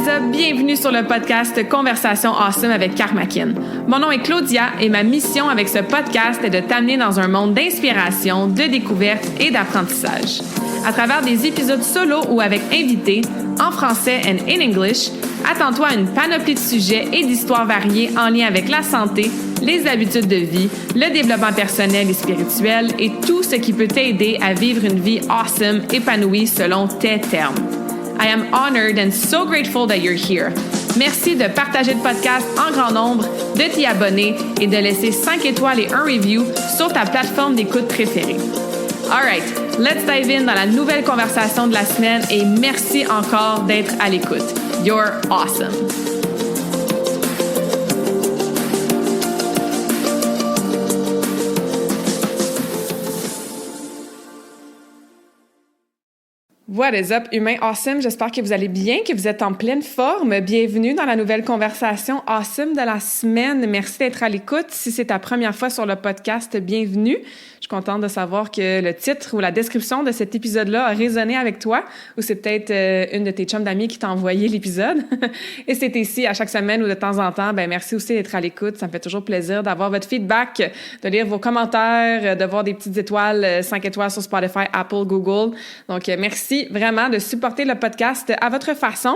up? Bienvenue sur le podcast Conversation Awesome avec Karmakin. Mon nom est Claudia et ma mission avec ce podcast est de t'amener dans un monde d'inspiration, de découverte et d'apprentissage. À travers des épisodes solo ou avec invités, en français and in English, attends-toi à une panoplie de sujets et d'histoires variées en lien avec la santé, les habitudes de vie, le développement personnel et spirituel et tout ce qui peut t'aider à vivre une vie awesome, épanouie selon tes termes. I am honored and so grateful that you're here. Merci de partager le podcast en grand nombre, de t'y abonner et de laisser 5 étoiles et un review sur ta plateforme d'écoute préférée. All right, let's dive in dans la nouvelle conversation de la semaine et merci encore d'être à l'écoute. You're awesome. What is up, humain awesome? J'espère que vous allez bien, que vous êtes en pleine forme. Bienvenue dans la nouvelle conversation awesome de la semaine. Merci d'être à l'écoute. Si c'est ta première fois sur le podcast, bienvenue. Je suis contente de savoir que le titre ou la description de cet épisode-là a résonné avec toi ou c'est peut-être une de tes chums d'amis qui t'a envoyé l'épisode. Et c'est ici à chaque semaine ou de temps en temps. Merci aussi d'être à l'écoute. Ça me fait toujours plaisir d'avoir votre feedback, de lire vos commentaires, de voir des petites étoiles, 5 étoiles sur Spotify, Apple, Google. Donc, merci vraiment de supporter le podcast à votre façon.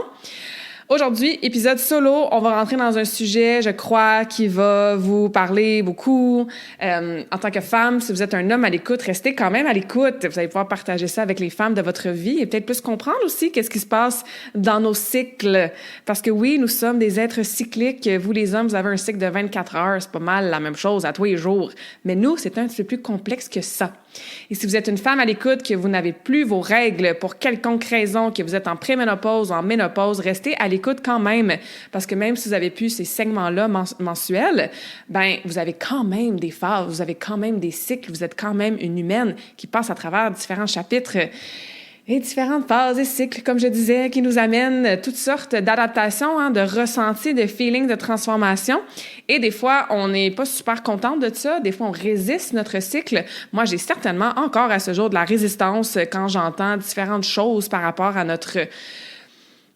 Aujourd'hui, épisode solo, on va rentrer dans un sujet, je crois, qui va vous parler beaucoup. En tant que femme, si vous êtes un homme à l'écoute, restez quand même à l'écoute. Vous allez pouvoir partager ça avec les femmes de votre vie et peut-être plus comprendre aussi qu'est-ce qui se passe dans nos cycles. Parce que oui, nous sommes des êtres cycliques. Vous, les hommes, vous avez un cycle de 24 heures. C'est pas mal la même chose à tous les jours. Mais nous, c'est un petit peu plus complexe que ça. Et si vous êtes une femme à l'écoute, que vous n'avez plus vos règles pour quelconque raison, que vous êtes en préménopause ou en ménopause, restez à l'écoute quand même. Parce que même si vous avez plus ces segments-là mensuels, vous avez quand même des phases, vous avez quand même des cycles, vous êtes quand même une humaine qui passe à travers différents chapitres et différentes phases et cycles, comme je disais, qui nous amènent toutes sortes d'adaptations, de ressentis, de feelings, de transformation. Et des fois, on n'est pas super contente de ça. Des fois, on résiste notre cycle. Moi, j'ai certainement encore à ce jour de la résistance quand j'entends différentes choses par rapport à notre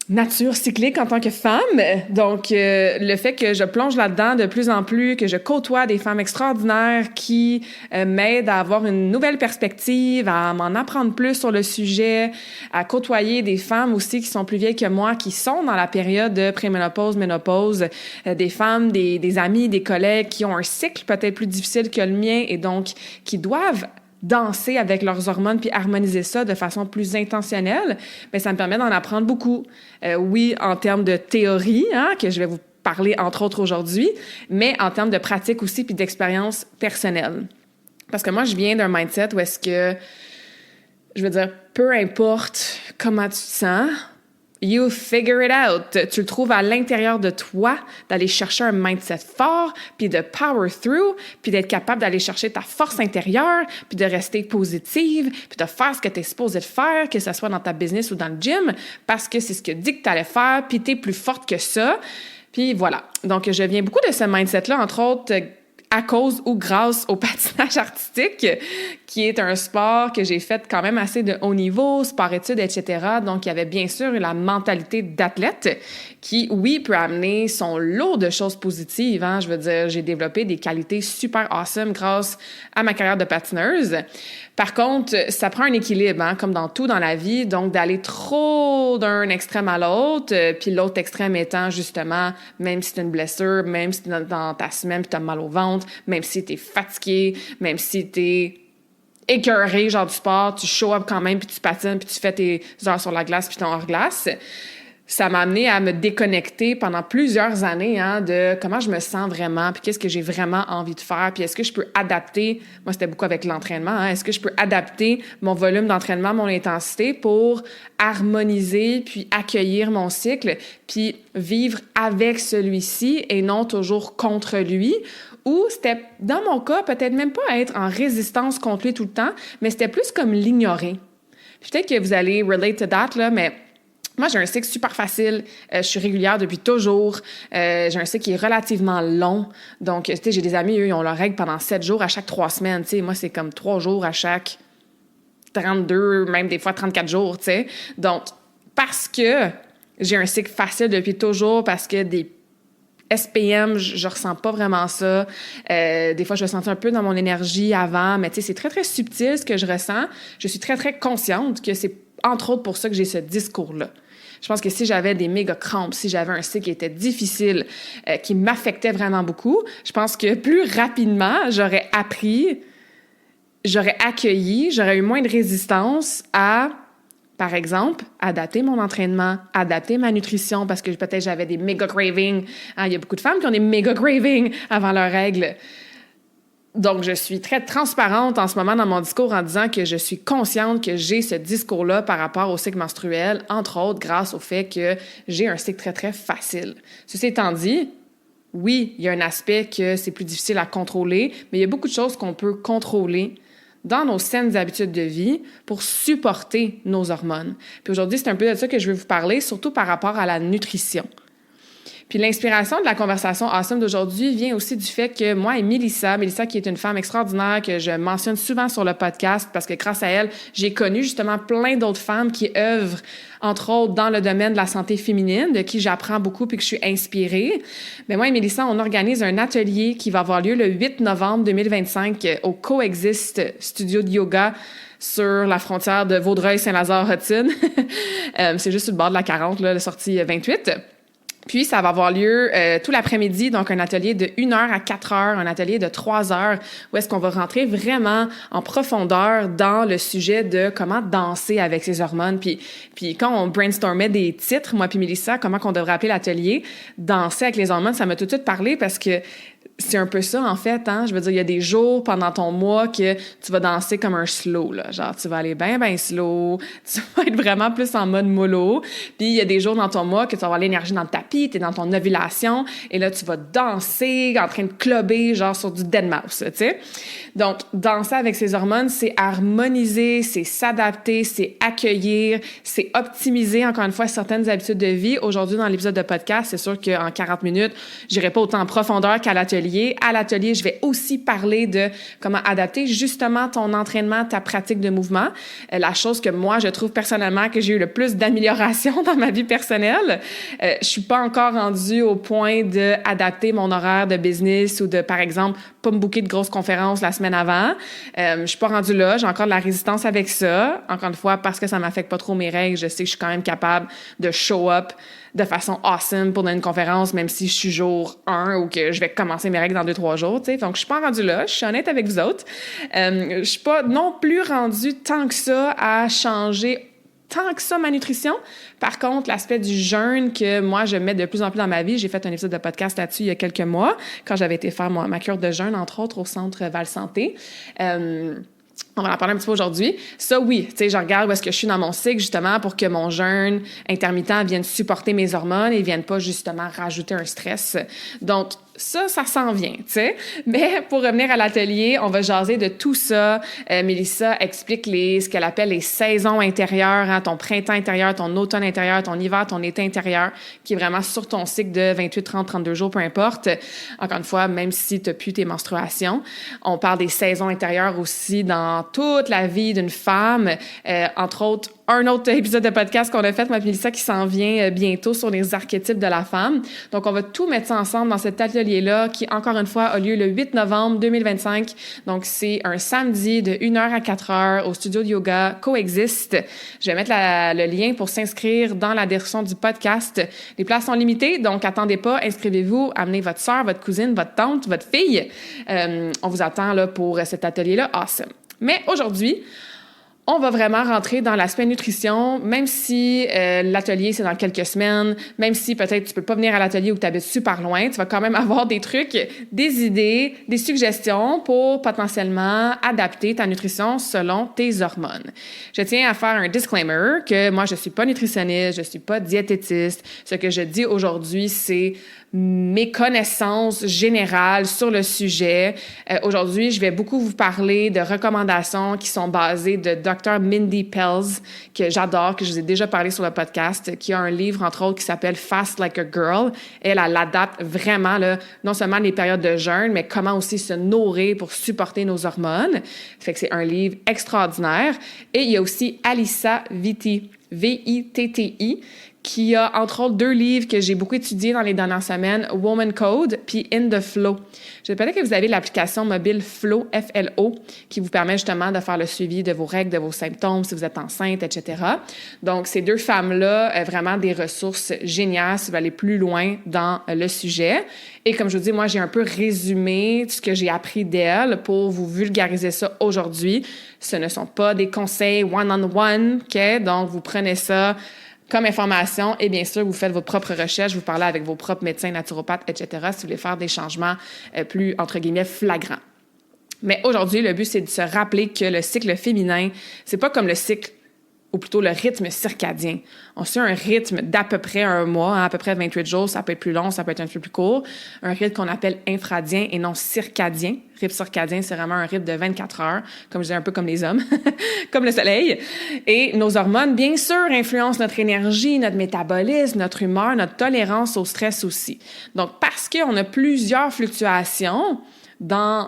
nature cyclique en tant que femme. Donc, le fait que je plonge là-dedans de plus en plus, que je côtoie des femmes extraordinaires qui m'aident à avoir une nouvelle perspective, à m'en apprendre plus sur le sujet, à côtoyer des femmes aussi qui sont plus vieilles que moi, qui sont dans la période de préménopause, ménopause, des femmes, des amis, des collègues qui ont un cycle peut-être plus difficile que le mien et donc qui doivent danser avec leurs hormones puis harmoniser ça de façon plus intentionnelle, ça me permet d'en apprendre beaucoup. Oui, en termes de théorie, que je vais vous parler entre autres aujourd'hui, mais en termes de pratique aussi puis d'expérience personnelle. Parce que moi, je viens d'un mindset où est-ce que, je veux dire, peu importe comment tu te sens, you figure it out. Tu le trouves à l'intérieur de toi, d'aller chercher un mindset fort, puis de power through, puis d'être capable d'aller chercher ta force intérieure, puis de rester positive, puis de faire ce que tu es supposé de faire, que ce soit dans ta business ou dans le gym, parce que c'est ce que dit que tu allais faire, puis tu es plus forte que ça. Puis voilà. Donc, je viens beaucoup de ce mindset-là, entre autres, à cause ou grâce au patinage artistique, qui est un sport que j'ai fait quand même assez de haut niveau, sport-études, etc. Donc, il y avait bien sûr la mentalité d'athlète qui, oui, peut amener son lot de choses positives. Je veux dire, j'ai développé des qualités super awesome grâce à ma carrière de patineuse. Par contre, ça prend un équilibre, comme dans tout dans la vie, donc d'aller trop d'un extrême à l'autre, puis l'autre extrême étant justement, même si tu as une blessure, même si tu es dans ta semaine puis tu as mal au ventre, même si tu es fatigué, même si tu es écœuré, genre du sport, tu show up quand même, puis tu patines, puis tu fais tes heures sur la glace, puis ton hors-glace. Ça m'a amené à me déconnecter pendant plusieurs années de comment je me sens vraiment, puis qu'est-ce que j'ai vraiment envie de faire, puis est-ce que je peux adapter, moi c'était beaucoup avec l'entraînement, est-ce que je peux adapter mon volume d'entraînement, mon intensité pour harmoniser, puis accueillir mon cycle, puis vivre avec celui-ci et non toujours contre lui, ou c'était, dans mon cas, peut-être même pas être en résistance contre lui tout le temps, mais c'était plus comme l'ignorer. Puis peut-être que vous allez relate to that, mais moi, j'ai un cycle super facile. Je suis régulière depuis toujours. J'ai un cycle qui est relativement long. Donc, tu sais, j'ai des amis, eux, ils ont leur règle pendant 7 jours à chaque 3 semaines. Tu sais, moi, c'est comme 3 jours à chaque 32, même des fois 34 jours, tu sais. Donc, parce que j'ai un cycle facile depuis toujours parce que des SPM, je ressens pas vraiment ça. Des fois, je le sentais un peu dans mon énergie avant, mais tu sais, c'est très, très subtil ce que je ressens. Je suis très, très consciente que c'est entre autres pour ça que j'ai ce discours-là. Je pense que si j'avais des méga crampes, si j'avais un cycle qui était difficile, qui m'affectait vraiment beaucoup, je pense que plus rapidement, j'aurais appris, j'aurais accueilli, j'aurais eu moins de résistance à, par exemple, adapter mon entraînement, adapter ma nutrition, parce que peut-être j'avais des méga cravings. Il y a beaucoup de femmes qui ont des méga cravings avant leurs règles. Donc, je suis très transparente en ce moment dans mon discours en disant que je suis consciente que j'ai ce discours-là par rapport au cycle menstruel, entre autres grâce au fait que j'ai un cycle très, très facile. Ceci étant dit, oui, il y a un aspect que c'est plus difficile à contrôler, mais il y a beaucoup de choses qu'on peut contrôler dans nos saines habitudes de vie pour supporter nos hormones. Puis aujourd'hui, c'est un peu de ça que je vais vous parler, surtout par rapport à la nutrition. Puis l'inspiration de la conversation awesome d'aujourd'hui vient aussi du fait que moi et Mélissa qui est une femme extraordinaire que je mentionne souvent sur le podcast parce que grâce à elle, j'ai connu justement plein d'autres femmes qui œuvrent, entre autres, dans le domaine de la santé féminine, de qui j'apprends beaucoup puis que je suis inspirée. Mais moi et Mélissa, on organise un atelier qui va avoir lieu le 8 novembre 2025 au Coexist Studio de Yoga sur la frontière de Vaudreuil-Saint-Lazare-Hudson. C'est juste sur le bord de la 40, là, la sortie 28. Puis, ça va avoir lieu tout l'après-midi, donc un atelier de 1 heure à 4 heures, un atelier de 3 heures, où est-ce qu'on va rentrer vraiment en profondeur dans le sujet de comment danser avec ses hormones. Puis quand on brainstormait des titres, moi puis Mélissa, comment qu'on devrait appeler l'atelier, danser avec les hormones, ça m'a tout de suite parlé parce que c'est un peu ça, en fait, hein. Je veux dire, il y a des jours pendant ton mois que tu vas danser comme un slow, là. Genre, tu vas aller bien, bien slow. Tu vas être vraiment plus en mode mollo. Puis, il y a des jours dans ton mois que tu vas avoir l'énergie dans le tapis, t'es dans ton ovulation. Et là, tu vas danser en train de clubber, genre sur du dead mouse, tu sais. Donc, danser avec ses hormones, c'est harmoniser, c'est s'adapter, c'est accueillir, c'est optimiser, encore une fois, certaines habitudes de vie. Aujourd'hui, dans l'épisode de podcast, c'est sûr qu'en 40 minutes, j'irai pas autant en profondeur qu'à l'atelier. À l'atelier, je vais aussi parler de comment adapter justement ton entraînement, ta pratique de mouvement. La chose que moi, je trouve personnellement que j'ai eu le plus d'amélioration dans ma vie personnelle. Je suis pas encore rendue au point d'adapter mon horaire de business ou de, par exemple, pas me booker de grosses conférences la semaine avant. Je suis pas rendue là. J'ai encore de la résistance avec ça. Encore une fois, parce que ça m'affecte pas trop mes règles, je sais que je suis quand même capable de show up de façon awesome pour une conférence, même si je suis jour 1 ou que je vais commencer mes règles dans 2-3 jours, tu sais. Donc, je suis pas rendue là. Je suis honnête avec vous autres. Je suis pas non plus rendue tant que ça à changer tant que ça ma nutrition. Par contre, l'aspect du jeûne que moi, je mets de plus en plus dans ma vie, j'ai fait un épisode de podcast là-dessus il y a quelques mois, quand j'avais été faire ma cure de jeûne, entre autres, au centre Val-Santé. On va en parler un petit peu aujourd'hui. Ça, oui, tu sais, je regarde où est-ce que je suis dans mon cycle, justement, pour que mon jeûne intermittent vienne supporter mes hormones et vienne pas, justement, rajouter un stress. Donc, ça s'en vient, tu sais. Mais pour revenir à l'atelier, on va jaser de tout ça. Mélissa explique ce qu'elle appelle les saisons intérieures, hein, ton printemps intérieur, ton automne intérieur, ton hiver, ton été intérieur, qui est vraiment sur ton cycle de 28, 30, 32 jours, peu importe. Encore une fois, même si tu n'as plus tes menstruations. On parle des saisons intérieures aussi dans toute la vie d'une femme. Entre autres, un autre épisode de podcast qu'on a fait, moi et Mélissa, qui s'en vient bientôt sur les archétypes de la femme. Donc, on va tout mettre ça ensemble dans cet atelier-là qui, encore une fois, a lieu le 8 novembre 2025. Donc, c'est un samedi de 1 heure à 4 heures au studio de yoga Coexist. Je vais mettre le lien pour s'inscrire dans la description du podcast. Les places sont limitées, donc attendez pas, inscrivez-vous, amenez votre sœur, votre cousine, votre tante, votre fille. On vous attend là pour cet atelier-là. Awesome. Mais aujourd'hui, on va vraiment rentrer dans l'aspect nutrition, même si l'atelier, c'est dans quelques semaines, même si peut-être tu peux pas venir à l'atelier ou tu habites super loin, tu vas quand même avoir des trucs, des idées, des suggestions pour potentiellement adapter ta nutrition selon tes hormones. Je tiens à faire un disclaimer que moi, je suis pas nutritionniste, je suis pas diététiste. Ce que je dis aujourd'hui, c'est mes connaissances générales sur le sujet. Aujourd'hui, je vais beaucoup vous parler de recommandations qui sont basées de Dr. Mindy Pelz, que j'adore, que je vous ai déjà parlé sur le podcast, qui a un livre, entre autres, qui s'appelle Fast Like a Girl. Elle adapte vraiment, là, non seulement les périodes de jeûne, mais comment aussi se nourrir pour supporter nos hormones. Fait que c'est un livre extraordinaire. Et il y a aussi Alisa Vitti, Vitti, qui a, entre autres, 2 livres que j'ai beaucoup étudiés dans les dernières semaines, Woman Code puis In the Flow. Peut-être que vous avez l'application mobile Flow, F-L-O, qui vous permet justement de faire le suivi de vos règles, de vos symptômes, si vous êtes enceinte, etc. Donc, ces 2 femmes-là, vraiment des ressources géniales si vous allez plus loin dans le sujet. Et comme je vous dis, moi, j'ai un peu résumé ce que j'ai appris d'elles pour vous vulgariser ça aujourd'hui. Ce ne sont pas des conseils one-on-one, OK? Donc, vous prenez ça comme information et bien sûr, vous faites votre propre recherche, vous parlez avec vos propres médecins, naturopathes, etc. si vous voulez faire des changements plus, entre guillemets, flagrants. Mais aujourd'hui, le but, c'est de se rappeler que le cycle féminin, c'est pas comme le cycle, ou plutôt le rythme circadien. On suit un rythme d'à peu près 1 mois, à peu près 28 jours, ça peut être plus long, ça peut être un peu plus court. Un rythme qu'on appelle infradien et non circadien. Rythme circadien, c'est vraiment un rythme de 24 heures, comme je dis, un peu comme les hommes, comme le soleil. Et nos hormones, bien sûr, influencent notre énergie, notre métabolisme, notre humeur, notre tolérance au stress aussi. Donc, parce qu'on a plusieurs fluctuations dans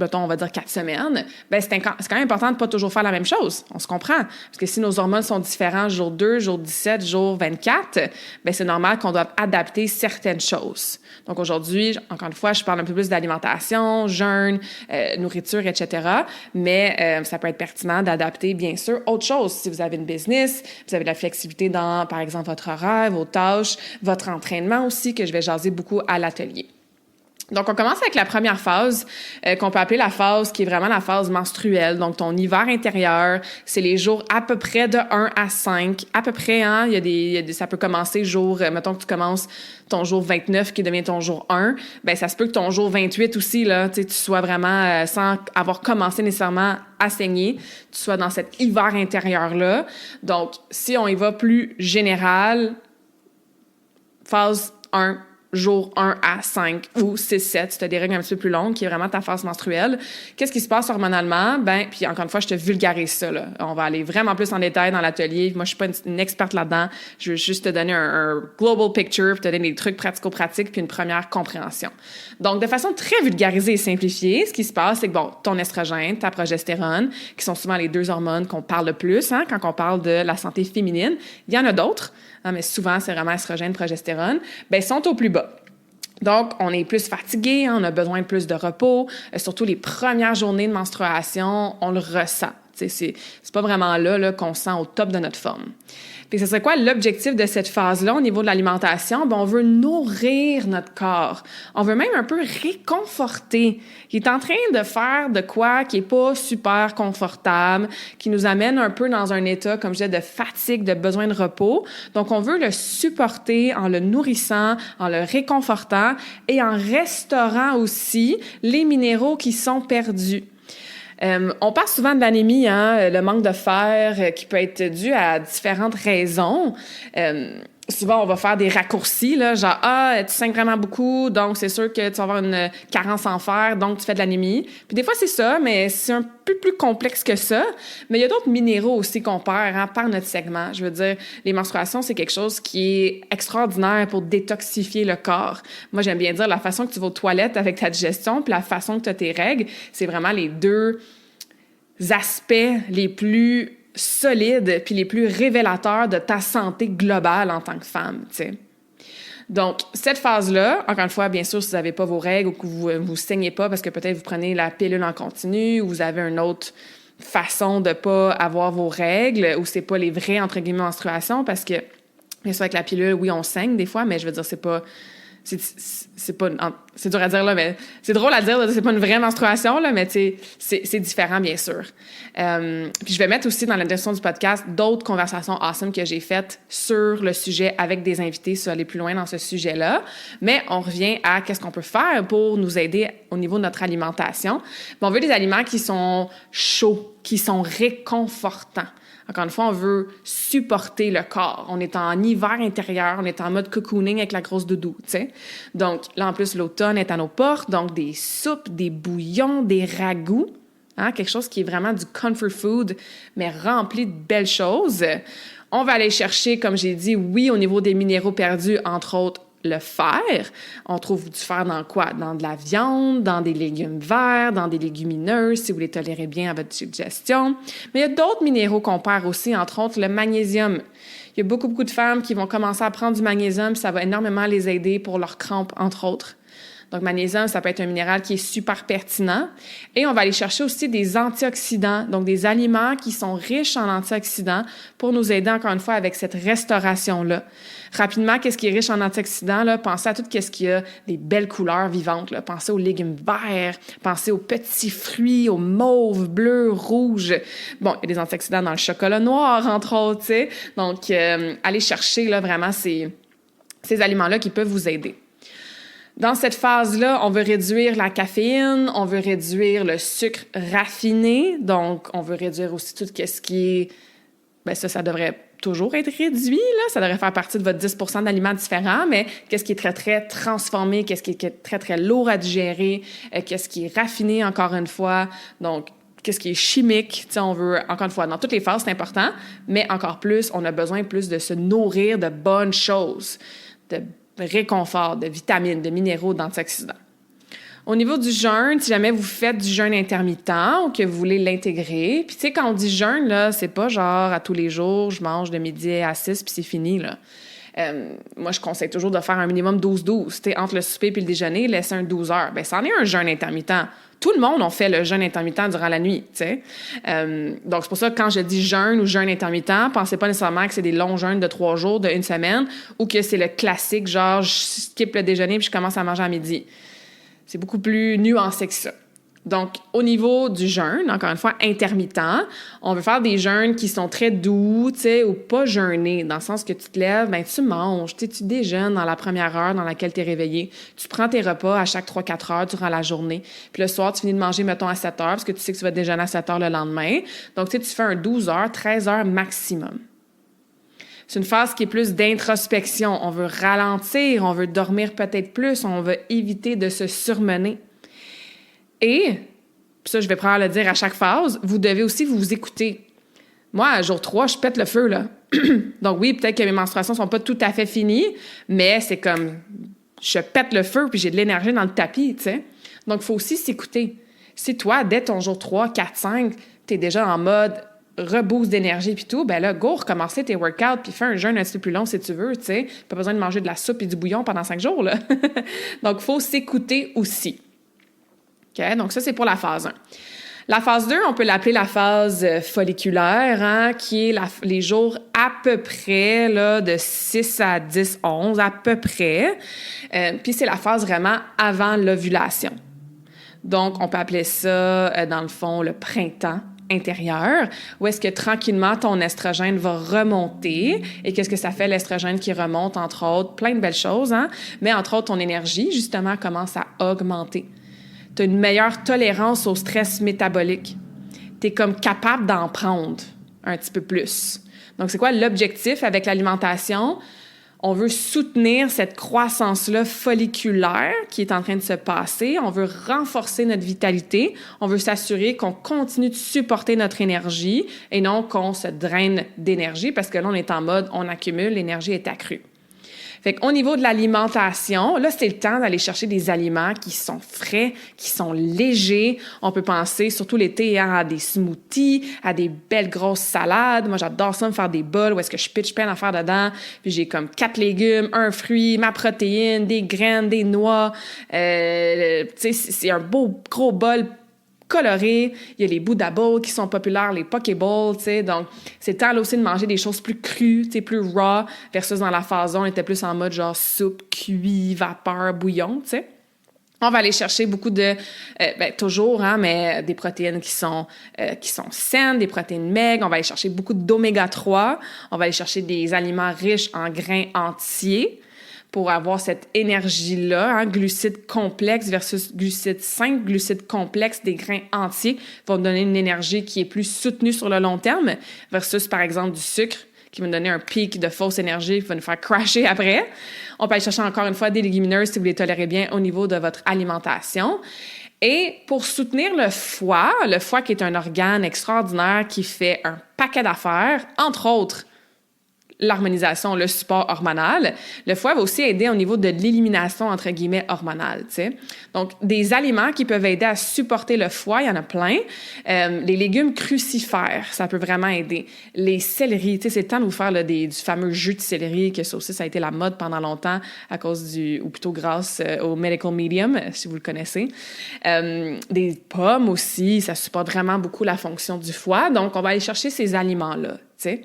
mettons, on va dire 4 semaines, bien, c'est quand même important de ne pas toujours faire la même chose. On se comprend. Parce que si nos hormones sont différentes jour 2, jour 17, jour 24, bien, c'est normal qu'on doive adapter certaines choses. Donc, aujourd'hui, encore une fois, je parle un peu plus d'alimentation, jeûne, nourriture, etc. Mais ça peut être pertinent d'adapter, bien sûr, autre chose. Si vous avez une business, vous avez de la flexibilité dans, par exemple, votre horaire, vos tâches, votre entraînement aussi, que je vais jaser beaucoup à l'atelier. Donc, on commence avec la première phase qu'on peut appeler la phase qui est vraiment la phase menstruelle. Donc, ton hiver intérieur, c'est les jours à peu près de 1 à 5. À peu près, hein, ça peut commencer jour, mettons que tu commences ton jour 29 qui devient ton jour 1. Bien, ça se peut que ton jour 28 aussi, là, tu sois vraiment, sans avoir commencé nécessairement à saigner, tu sois dans cet hiver intérieur-là. Donc, si on y va plus général, phase 1, jour 1 à 5 ou 6-7, si tu as des règles un petit peu plus longues, qui est vraiment ta phase menstruelle. Qu'est-ce qui se passe hormonalement? Ben, puis encore une fois, je te vulgarise ça, là. On va aller vraiment plus en détail dans l'atelier. Moi, je suis pas une experte là-dedans. Je veux juste te donner un global picture, puis te donner des trucs pratico-pratiques, puis une première compréhension. Donc, de façon très vulgarisée et simplifiée, ce qui se passe, c'est que, bon, ton estrogène, ta progestérone, qui sont souvent les 2 hormones qu'on parle le plus, hein, quand on parle de la santé féminine. Il y en a d'autres, hein, mais souvent, c'est vraiment estrogène, progestérone, ben, sont au plus bas. Donc, on est plus fatigué, hein, on a besoin de plus de repos. Surtout les premières journées de menstruation, on le ressent. C'est pas vraiment là qu'on se sent au top de notre forme. Puis, ce serait quoi l'objectif de cette phase-là au niveau de l'alimentation? Ben, on veut nourrir notre corps. On veut même un peu réconforter. Il est en train de faire de quoi qui est pas super confortable, qui nous amène un peu dans un état, comme je disais, de fatigue, de besoin de repos. Donc, on veut le supporter en le nourrissant, en le réconfortant et en restaurant aussi les minéraux qui sont perdus. On parle souvent de l'anémie, hein, le manque de fer qui peut être dû à différentes raisons. Souvent, on va faire des raccourcis, là, genre « Ah, tu saignes vraiment beaucoup, donc c'est sûr que tu vas avoir une carence en fer, donc tu fais de l'anémie. » Puis des fois, c'est ça, mais c'est un peu plus complexe que ça. Mais il y a d'autres minéraux aussi qu'on perd, hein, par notre segment. Je veux dire, les menstruations, c'est quelque chose qui est extraordinaire pour détoxifier le corps. Moi, j'aime bien dire la façon que tu vas aux toilettes avec ta digestion puis la façon que tu as tes règles, c'est vraiment les 2 aspects les plus solides puis les plus révélateurs de ta santé globale en tant que femme, tu sais. Donc, cette phase-là, encore une fois, bien sûr, si vous n'avez pas vos règles ou que vous saignez pas parce que peut-être vous prenez la pilule en continu ou vous avez une autre façon de pas avoir vos règles ou c'est pas les vraies, entre guillemets, menstruations parce que, bien sûr, avec la pilule, oui, on saigne des fois, mais je veux dire, c'est pas... C'est dur à dire, là, mais c'est drôle à dire, là, c'est pas une vraie menstruation, là, mais c'est différent, bien sûr. Puis je vais mettre aussi dans la description du podcast d'autres conversations awesome que j'ai faites sur le sujet avec des invités, sur aller plus loin dans ce sujet-là. Mais on revient à qu'est-ce qu'on peut faire pour nous aider au niveau de notre alimentation. On veut des aliments qui sont chauds, qui sont réconfortants. Encore une fois, on veut supporter le corps. On est en hiver intérieur, on est en mode cocooning avec la grosse doudou, tu sais. Donc, là, en plus, l'automne est à nos portes, donc des soupes, des bouillons, des ragoûts, hein, quelque chose qui est vraiment du comfort food, mais rempli de belles choses. On va aller chercher, comme j'ai dit, oui, au niveau des minéraux perdus, entre autres, le fer. On trouve du fer dans quoi? Dans de la viande, dans des légumes verts, dans des légumineuses, si vous les tolérez bien à votre digestion. Mais il y a d'autres minéraux qu'on perd aussi, entre autres le magnésium. Il Il y a beaucoup de femmes qui vont commencer à prendre du magnésium, puis ça va énormément les aider pour leurs crampes, entre autres. Donc, magnésium, ça peut être un minéral qui est super pertinent. Et on va aller chercher aussi des antioxydants, donc des aliments qui sont riches en antioxydants pour nous aider, encore une fois, avec cette restauration-là. Rapidement, qu'est-ce qui est riche en antioxydants? Là? Pensez à tout ce qui a des belles couleurs vivantes. Là. Pensez aux légumes verts, pensez aux petits fruits, aux mauves, bleus, rouges. Bon, il y a des antioxydants dans le chocolat noir, entre autres, tu sais. Donc, allez chercher là, vraiment ces aliments-là qui peuvent vous aider. Dans cette phase-là, on veut réduire la caféine, on veut réduire le sucre raffiné, donc on veut réduire aussi tout ce qui est... Bien, ça devrait toujours être réduit, là. Ça devrait faire partie de votre 10% d'aliments différents, mais qu'est-ce qui est très, très transformé, qu'est-ce qui est très, très lourd à digérer, qu'est-ce qui est raffiné, encore une fois. Donc, qu'est-ce qui est chimique. Tu sais, on veut, encore une fois, dans toutes les phases, c'est important, mais encore plus, on a besoin plus de se nourrir de bonnes choses, de réconfort, de vitamines, de minéraux, d'antioxydants. Au niveau du jeûne, si jamais vous faites du jeûne intermittent ou que vous voulez l'intégrer, puis tu sais, quand on dit jeûne, là, c'est pas genre à tous les jours, je mange de midi à 6 puis c'est fini, là. Moi, je conseille toujours de faire un minimum 12-12. Tu sais, entre le souper et le déjeuner, laisser un 12 heures. Bien, ça en est un jeûne intermittent. Tout le monde, on fait le jeûne intermittent durant la nuit, tu sais. Donc, c'est pour ça que quand je dis jeûne ou jeûne intermittent, pensez pas nécessairement que c'est des longs jeûnes de 3 jours, de 1 semaine, ou que c'est le classique, genre, je skip le déjeuner puis je commence à manger à midi. C'est beaucoup plus nuancé que ça. Donc, au niveau du jeûne, encore une fois, intermittent, on veut faire des jeûnes qui sont très doux, tu sais, ou pas jeûner, dans le sens que tu te lèves, ben tu manges, tu déjeunes dans la première heure dans laquelle tu es réveillé. Tu prends tes repas à chaque 3-4 heures durant la journée. Puis le soir, tu finis de manger, mettons, à 7 heures, parce que tu sais que tu vas déjeuner à 7 heures le lendemain. Donc, tu sais, tu fais un 12 heures, 13 heures maximum. C'est une phase qui est plus d'introspection. On veut ralentir, on veut dormir peut-être plus, on veut éviter de se surmener. Et, puis ça, je vais probablement le dire à chaque phase, vous devez aussi vous écouter. Moi, à jour 3, je pète le feu, là. Donc oui, peut-être que mes menstruations sont pas tout à fait finies, mais c'est comme, je pète le feu puis j'ai de l'énergie dans le tapis, tu sais. Donc, il faut aussi s'écouter. Si toi, dès ton jour 3, 4, 5, t'es déjà en mode reboost d'énergie puis tout, ben là, go, recommencer tes workouts puis fais un jeûne un petit peu plus long si tu veux, tu sais. Pas besoin de manger de la soupe et du bouillon pendant 5 jours, là. Donc, il faut s'écouter aussi. Okay? Donc, ça, c'est pour la phase 1. La phase 2, on peut l'appeler la phase folliculaire, hein, qui est les jours à peu près là, de 6 à 10, 11, à peu près. Puis, c'est la phase vraiment avant l'ovulation. Donc, on peut appeler ça, dans le fond, le printemps intérieur, où est-ce que tranquillement, ton estrogène va remonter. Et qu'est-ce que ça fait, l'estrogène qui remonte, entre autres? Plein de belles choses, hein? Mais entre autres, ton énergie, justement, commence à augmenter. Tu as une meilleure tolérance au stress métabolique. Tu es comme capable d'en prendre un petit peu plus. Donc, c'est quoi l'objectif avec l'alimentation? On veut soutenir cette croissance-là folliculaire qui est en train de se passer. On veut renforcer notre vitalité. On veut s'assurer qu'on continue de supporter notre énergie et non qu'on se draine d'énergie parce que là, on est en mode, on accumule, l'énergie est accrue. Fait qu'au niveau de l'alimentation, là, c'est le temps d'aller chercher des aliments qui sont frais, qui sont légers. On peut penser, surtout l'été, hein, à des smoothies, à des belles grosses salades. Moi, j'adore ça, me faire des bols où est-ce que je pitch plein d'affaires dedans. Puis j'ai comme 4 légumes, un fruit, ma protéine, des graines, des noix. Tu sais, c'est un beau gros bol colorés. Il y a les Buddha Bowls qui sont populaires, les Poké Bowls, tu sais. Donc, c'est le temps là aussi de manger des choses plus crues, tu sais, plus raw, versus dans la phase 1, on était plus en mode genre soupe, cuit, vapeur, bouillon, tu sais. On va aller chercher beaucoup de, toujours, hein, mais des protéines qui sont saines, des protéines maigres. On va aller chercher beaucoup d'oméga 3. On va aller chercher des aliments riches en grains entiers pour avoir cette énergie-là, hein, glucides complexes versus glucides simples, glucides complexes, des grains entiers, vont donner une énergie qui est plus soutenue sur le long terme versus, par exemple, du sucre qui va nous donner un pic de fausse énergie qui va nous faire crasher après. On peut aller chercher encore une fois des légumineuses si vous les tolérez bien au niveau de votre alimentation. Et pour soutenir le foie qui est un organe extraordinaire qui fait un paquet d'affaires, entre autres, l'harmonisation, le support hormonal, le foie va aussi aider au niveau de l'élimination, entre guillemets, hormonale, tu sais. Donc, des aliments qui peuvent aider à supporter le foie, il y en a plein. Les légumes crucifères, ça peut vraiment aider. Les céleris, tu sais, c'est le temps de vous faire là, du fameux jus de céleri, que ça aussi, ça a été la mode pendant longtemps à cause ou plutôt grâce au medical medium, si vous le connaissez. Des pommes aussi, ça supporte vraiment beaucoup la fonction du foie. Donc, on va aller chercher ces aliments-là, tu sais.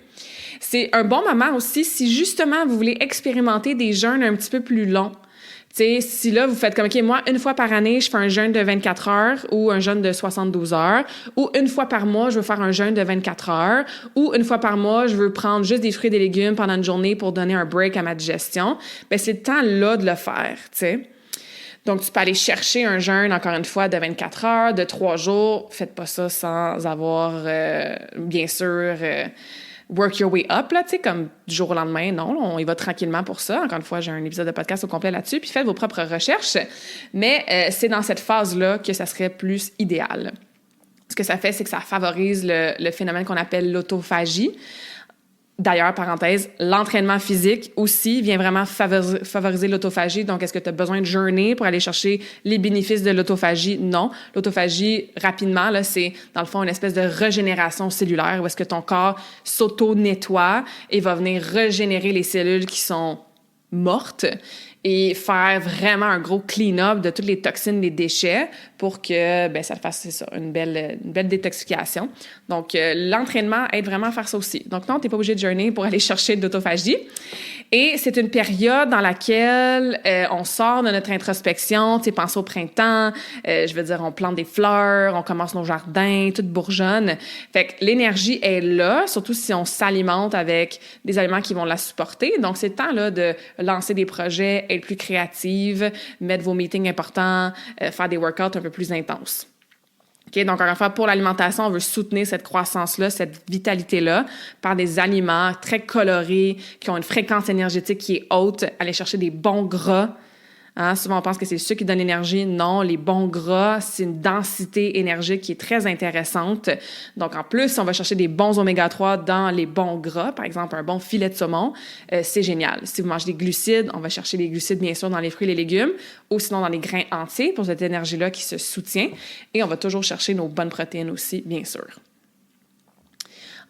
C'est un bon moment aussi si justement vous voulez expérimenter des jeûnes un petit peu plus longs. Tu sais, si là, vous faites comme, OK, moi, une fois par année, je fais un jeûne de 24 heures ou un jeûne de 72 heures, ou une fois par mois, je veux faire un jeûne de 24 heures, ou une fois par mois, je veux prendre juste des fruits et des légumes pendant une journée pour donner un break à ma digestion, bien, c'est le temps là de le faire, tu sais. Donc, tu peux aller chercher un jeûne, encore une fois, de 24 heures, de 3 jours. Faites pas ça sans avoir, bien sûr, work your way up, là, tu sais, comme du jour au lendemain. Non, on y va tranquillement pour ça. Encore une fois, j'ai un épisode de podcast au complet là-dessus. Puis faites vos propres recherches. Mais c'est dans cette phase-là que ça serait plus idéal. Ce que ça fait, c'est que ça favorise le phénomène qu'on appelle l'autophagie. D'ailleurs, parenthèse, l'entraînement physique aussi vient vraiment favoriser l'autophagie. Donc, est-ce que tu as besoin de jeûner pour aller chercher les bénéfices de l'autophagie? Non. L'autophagie, rapidement, là, c'est, dans le fond, une espèce de régénération cellulaire où est-ce que ton corps s'auto-nettoie et va venir régénérer les cellules qui sont mortes et faire vraiment un gros clean-up de toutes les toxines, les déchets pour que ça fasse, c'est ça, une belle détoxification. Donc, l'entraînement aide vraiment à faire ça aussi. Donc, non, tu n'es pas obligé de jeûner pour aller chercher de l'autophagie. Et c'est une période dans laquelle on sort de notre introspection, tu sais, pense au printemps, je veux dire, on plante des fleurs, on commence nos jardins, tout bourgeonne. Fait que l'énergie est là, surtout si on s'alimente avec des aliments qui vont la supporter. Donc, c'est le temps là, de lancer des projets, être plus créative, mettre vos meetings importants, faire des workouts un peu plus intenses. Okay, donc, encore une fois, pour l'alimentation, on veut soutenir cette croissance-là, cette vitalité-là par des aliments très colorés, qui ont une fréquence énergétique qui est haute, aller chercher des bons gras. Hein, souvent, on pense que c'est le sucre qui donne l'énergie. Non, les bons gras, c'est une densité énergique qui est très intéressante. Donc, en plus, si on va chercher des bons oméga-3 dans les bons gras, par exemple, un bon filet de saumon, c'est génial. Si vous mangez des glucides, on va chercher les glucides, bien sûr, dans les fruits et les légumes, ou sinon dans les grains entiers pour cette énergie-là qui se soutient. Et on va toujours chercher nos bonnes protéines aussi, bien sûr.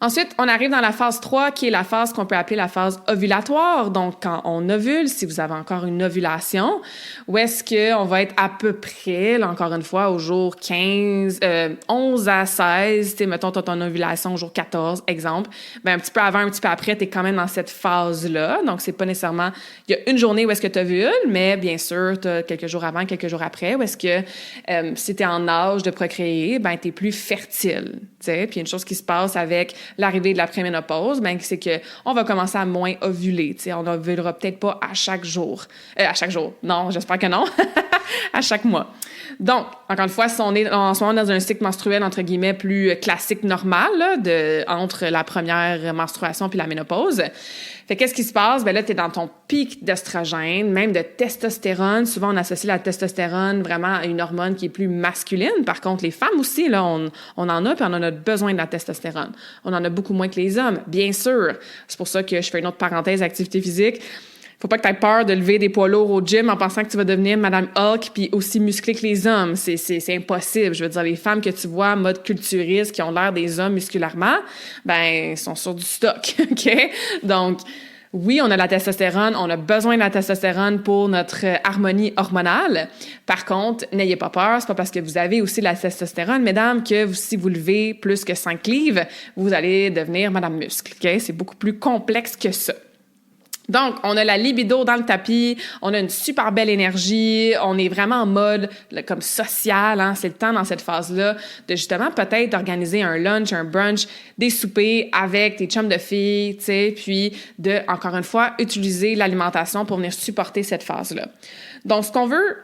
Ensuite, on arrive dans la phase 3, qui est la phase qu'on peut appeler la phase ovulatoire. Donc, quand on ovule, si vous avez encore une ovulation, où est-ce qu'on va être à peu près, là, encore une fois, au jour 11 à 16, tu sais, mettons, tu as ton ovulation au jour 14, exemple, bien, un petit peu avant, un petit peu après, tu es quand même dans cette phase-là. Donc, c'est pas nécessairement, il y a une journée où est-ce que tu ovules, mais bien sûr, tu as quelques jours avant, quelques jours après, où est-ce que si tu es en âge de procréer, ben tu es plus fertile, tu sais. Puis, une chose qui se passe avec l'arrivée de la préménopause, ben, c'est qu'on va commencer à moins ovuler. T'sais. On n'ovulera peut-être pas à chaque jour. Non, j'espère que non. À chaque mois. Donc, encore une fois, si on est en ce moment dans un cycle menstruel, entre guillemets, plus classique, normal, là, entre la première menstruation puis la ménopause, fait qu'est-ce qui se passe? Ben là, tu es dans ton pic d'estrogène, même de testostérone. Souvent, on associe la testostérone vraiment à une hormone qui est plus masculine. Par contre, les femmes aussi, là, on en a, puis on en a besoin de la testostérone. On en a beaucoup moins que les hommes, bien sûr. C'est pour ça que je fais une autre parenthèse, activité physique. Faut pas que tu aies peur de lever des poids lourds au gym en pensant que tu vas devenir Madame Hulk puis aussi musclée que les hommes. C'est impossible. Je veux dire, les femmes que tu vois en mode culturiste qui ont l'air des hommes musculairement, ben, sont sur du stock, OK? Donc, oui, on a la testostérone, on a besoin de la testostérone pour notre harmonie hormonale. Par contre, n'ayez pas peur, c'est pas parce que vous avez aussi la testostérone, mesdames, que si vous levez plus que 5 livres, vous allez devenir Madame Muscle, OK? C'est beaucoup plus complexe que ça. Donc, on a la libido dans le tapis, on a une super belle énergie, on est vraiment en mode comme social, hein, c'est le temps dans cette phase-là de justement peut-être organiser un lunch, un brunch, des soupers avec tes chums de filles, tu sais, puis de, encore une fois, utiliser l'alimentation pour venir supporter cette phase-là. Donc, ce qu'on veut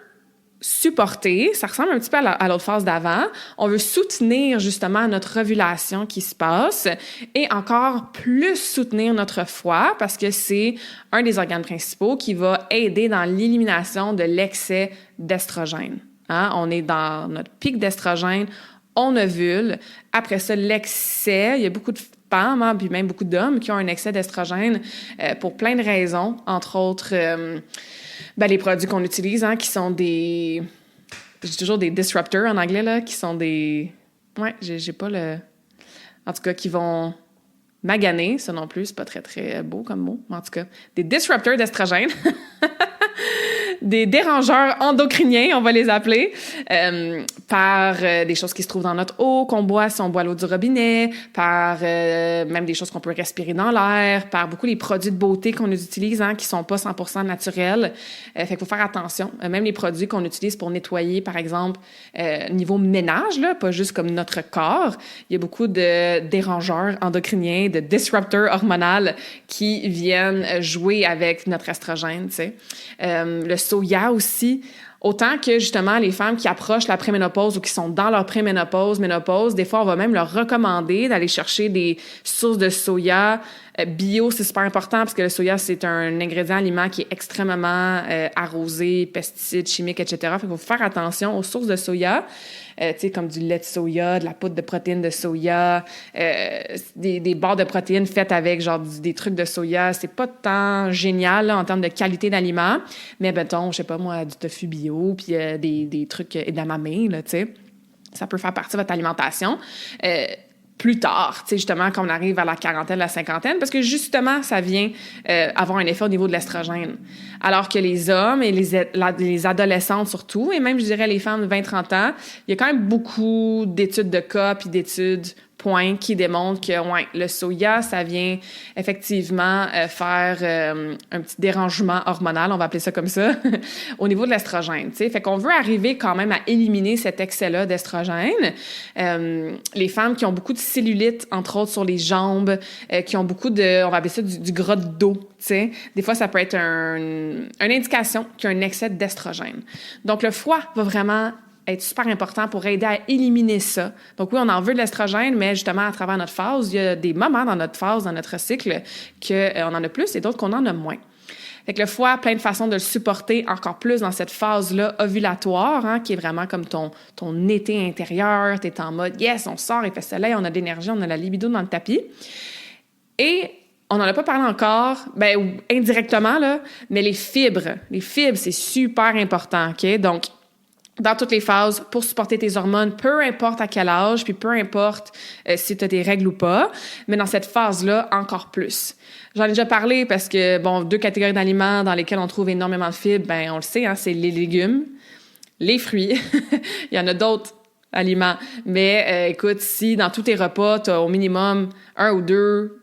supporter, ça ressemble un petit peu à l'autre phase d'avant. On veut soutenir justement notre ovulation qui se passe et encore plus soutenir notre foie parce que c'est un des organes principaux qui va aider dans l'élimination de l'excès d'estrogène. Hein? On est dans notre pic d'estrogène, on ovule. Après ça, l'excès, il y a beaucoup de femmes, hein, puis même beaucoup d'hommes qui ont un excès d'estrogène pour plein de raisons, entre autres les produits qu'on utilise, hein, qui sont des... Je dis toujours des disruptors en anglais, là, qui sont des... Ouais, j'ai pas le... En tout cas, qui vont maganer, ça non plus, c'est pas très, très beau comme mot, mais en tout cas, des disruptors d'estrogène. Des dérangeurs endocriniens, on va les appeler, par des choses qui se trouvent dans notre eau, qu'on boit si on boit l'eau du robinet, par même des choses qu'on peut respirer dans l'air, par beaucoup les produits de beauté qu'on utilise, hein, qui sont pas 100% naturels. Fait qu'il faut faire attention. Même les produits qu'on utilise pour nettoyer, par exemple, niveau ménage, là, pas juste comme notre corps, il y a beaucoup de dérangeurs endocriniens, de disrupteurs hormonaux qui viennent jouer avec notre estrogène, tu sais. Le soya aussi, autant que justement les femmes qui approchent la préménopause ou qui sont dans leur préménopause, ménopause, des fois on va même leur recommander d'aller chercher des sources de soya bio. C'est super important parce que le soya, c'est un ingrédient aliment qui est extrêmement arrosé, pesticides, chimiques, etc. Fait qu'il faut faire attention aux sources de soya, tu sais, comme du lait de soya, de la poudre de protéines de soya, des barres de protéines faites avec genre des trucs de soya. C'est pas tant génial là, en termes de qualité d'aliment, mais mettons, je sais pas moi, du tofu bio, puis des trucs edamame, là, tu sais. Ça peut faire partie de votre alimentation. Plus tard, tu sais, justement, quand on arrive à la quarantaine, la cinquantaine, parce que justement, ça vient avoir un effet au niveau de l'estrogène. Alors que les hommes et les adolescentes surtout, et même, je dirais, les femmes de 20-30 ans, il y a quand même beaucoup d'études de cas puis d'études points qui démontrent que ouais, le soya, ça vient effectivement faire un petit dérangement hormonal, on va appeler ça comme ça, au niveau de l'estrogène. Tu sais, fait qu'on veut arriver quand même à éliminer cet excès-là d'estrogène. Les femmes qui ont beaucoup de cellulite, entre autres sur les jambes, qui ont beaucoup de, on va appeler ça du gras de dos. Tu sais, des fois, ça peut être une indication qu'il y a un excès d'estrogène. Donc, le foie va vraiment être super important pour aider à éliminer ça. Donc oui, on en veut de l'estrogène, mais justement, à travers notre phase, il y a des moments dans notre phase, dans notre cycle, qu'on en a plus et d'autres qu'on en a moins. Fait que le foie, plein de façons de le supporter encore plus dans cette phase-là ovulatoire, hein, qui est vraiment comme ton été intérieur. Tu es en mode « yes, on sort, il fait soleil, on a de l'énergie, on a la libido dans le tapis ». Et on n'en a pas parlé encore, ben indirectement, là, mais les fibres. Les fibres, c'est super important, OK? Donc, dans toutes les phases, pour supporter tes hormones, peu importe à quel âge, puis peu importe si tu as des règles ou pas, mais dans cette phase-là, encore plus. J'en ai déjà parlé parce que, bon, 2 catégories d'aliments dans lesquelles on trouve énormément de fibres, ben on le sait, hein, c'est les légumes, les fruits. Il y en a d'autres aliments, mais écoute, si dans tous tes repas, tu as au minimum 1 ou 2